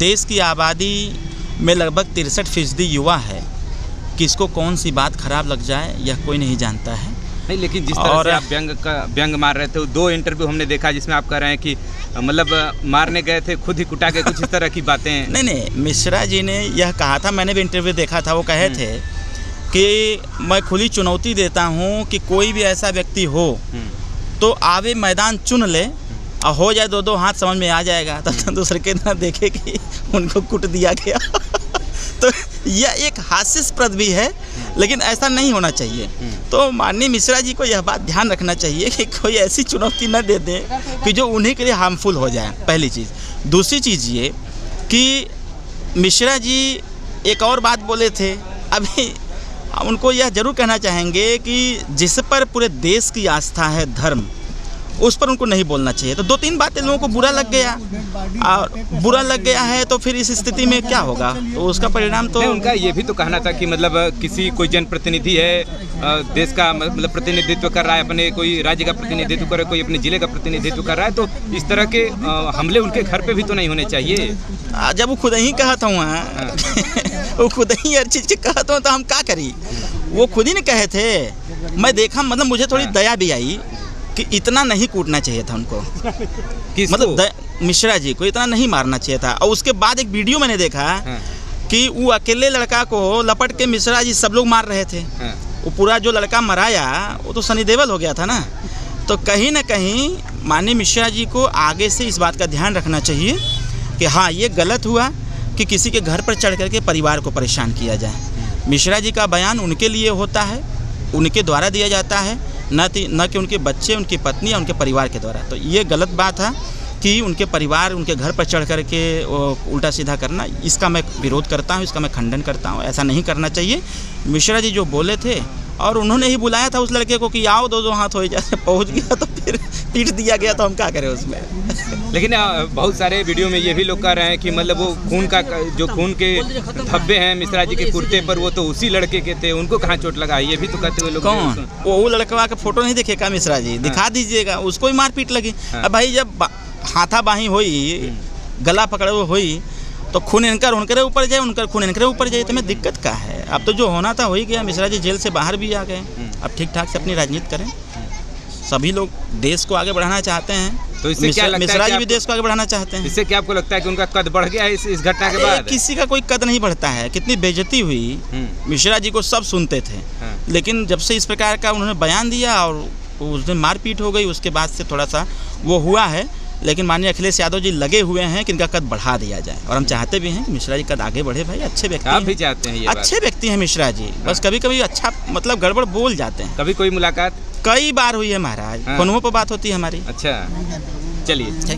देश की आबादी में लगभग 63% युवा है। किसको कौन सी बात खराब लग जाए यह कोई नहीं जानता है। नहीं, लेकिन जिस तरह से आप व्यंग मार रहे थे, 2 इंटरव्यू हमने देखा जिसमें आप कह रहे हैं कि मतलब मारने गए थे, खुद ही कुटा के, कुछ इस तरह की बातें। नहीं, मिश्रा जी ने यह कहा था, मैंने भी इंटरव्यू देखा था, वो कहे थे कि मैं खुली चुनौती देता हूँ कि कोई भी ऐसा व्यक्ति हो तो आवे मैदान चुन ले और हो जाए 2-2 हाथ समझ में आ जाएगा। तब दूसरे के ना देखे कि उनको कुट दिया गया। तो यह एक हास्यास्पद भी है, लेकिन ऐसा नहीं होना चाहिए। तो माननीय मिश्रा जी को यह बात ध्यान रखना चाहिए कि कोई ऐसी चुनौती न दे दें कि जो उन्हीं के लिए हार्मफुल हो जाए, पहली चीज़। दूसरी चीज़ ये कि मिश्रा जी एक और बात बोले थे, अभी उनको यह जरूर कहना चाहेंगे कि जिस पर पूरे देश की आस्था है, धर्म, उस पर उनको नहीं बोलना चाहिए। तो 2-3 बातें लोगों को बुरा लग गया, और बुरा लग गया है तो फिर इस स्थिति में क्या होगा, तो उसका परिणाम तो उनका ये भी तो कहना था कि मतलब कोई जनप्रतिनिधि है, देश का मतलब प्रतिनिधित्व कर रहा है, अपने कोई राज्य का प्रतिनिधित्व कर रहा है, कोई अपने जिले का प्रतिनिधित्व कर रहा है, तो इस तरह के हमले उनके घर पे भी तो नहीं होने चाहिए। जब वो खुद ही कहता हूँ वो खुद ही हर चीज़ के कहता हूँ तो हम क्या करी। वो खुद ही ने कहे थे, मैं देखा, मतलब मुझे थोड़ी दया भी आई कि इतना नहीं कूटना चाहिए था उनको। मतलब मिश्रा जी को इतना नहीं मारना चाहिए था। और उसके बाद एक वीडियो मैंने देखा कि वो अकेले लड़का को लपट के मिश्रा जी सब लोग मार रहे थे। वो पूरा जो लड़का मराया वो तो सनी देओल हो गया था ना। तो कहीं ना कहीं माननीय मिश्रा जी को आगे से इस बात का ध्यान रखना चाहिए कि हाँ, ये गलत हुआ कि किसी के घर पर चढ़ करके परिवार को परेशान किया जाए। मिश्रा जी का बयान उनके लिए होता है, उनके द्वारा दिया जाता है, न कि उनके बच्चे, उनकी पत्नी या उनके परिवार के द्वारा। तो ये गलत बात है कि उनके परिवार, उनके घर पर चढ़ करके उल्टा सीधा करना, इसका मैं विरोध करता हूँ, इसका मैं खंडन करता हूँ। ऐसा नहीं करना चाहिए। मिश्रा जी जो बोले थे, और उन्होंने ही बुलाया था उस लड़के को कि आओ 2-2 हाथ हो जाए, पहुँच गया तो फिर पीट दिया गया, तो हम क्या करें उसमें। लेकिन बहुत सारे वीडियो में ये भी लोग कह रहे हैं कि मतलब वो खून के धब्बे हैं मिश्रा जी के कुर्ते पर, वो तो उसी लड़के के थे, उनको कहाँ चोट लगा, ये भी तो कहते हुए लोग। कौन? वो लड़का का फोटो नहीं देखेगा मिश्रा जी? दिखा दीजिएगा, उसको ही मारपीट लगी। अब भाई जब हाथाबाही हुई, गला पकड़े हुई, तो खून इनकर उनके ऊपर जाए, उनका खून इनके ऊपर जाए, तो मैं दिक्कत का है। अब तो जो होना था हो ही गया। मिश्रा जी जेल से बाहर भी आ गए, अब ठीक ठाक से अपनी राजनीति करें। सभी लोग देश को आगे बढ़ाना चाहते हैं, तो इससे क्या लगता है? मिश्रा जी भी देश को आगे बढ़ाना चाहते हैं। इससे क्या आपको लगता है कि उनका कद बढ़ गया है इस घटना के बाद? किसी का कोई कद नहीं बढ़ता है। कितनी बेइज्जती हुई, मिश्रा जी को सब सुनते थे, लेकिन जब से इस प्रकार का उन्होंने बयान दिया और उस दिन मारपीट हो गई, उसके बाद से थोड़ा सा वो हुआ है। लेकिन माननीय अखिलेश यादव जी लगे हुए हैं कि इनका कद बढ़ा दिया जाए, और हम चाहते भी हैं कि मिश्रा जी कद आगे बढ़े। भाई अच्छे व्यक्ति आप भी चाहते हैं, ये अच्छे व्यक्ति हैं मिश्रा जी, बस कभी कभी अच्छा मतलब गड़बड़ बोल जाते हैं। कभी कोई मुलाकात कई बार हुई है महाराज, फोनों पर बात होती है हमारी। अच्छा, चलिए।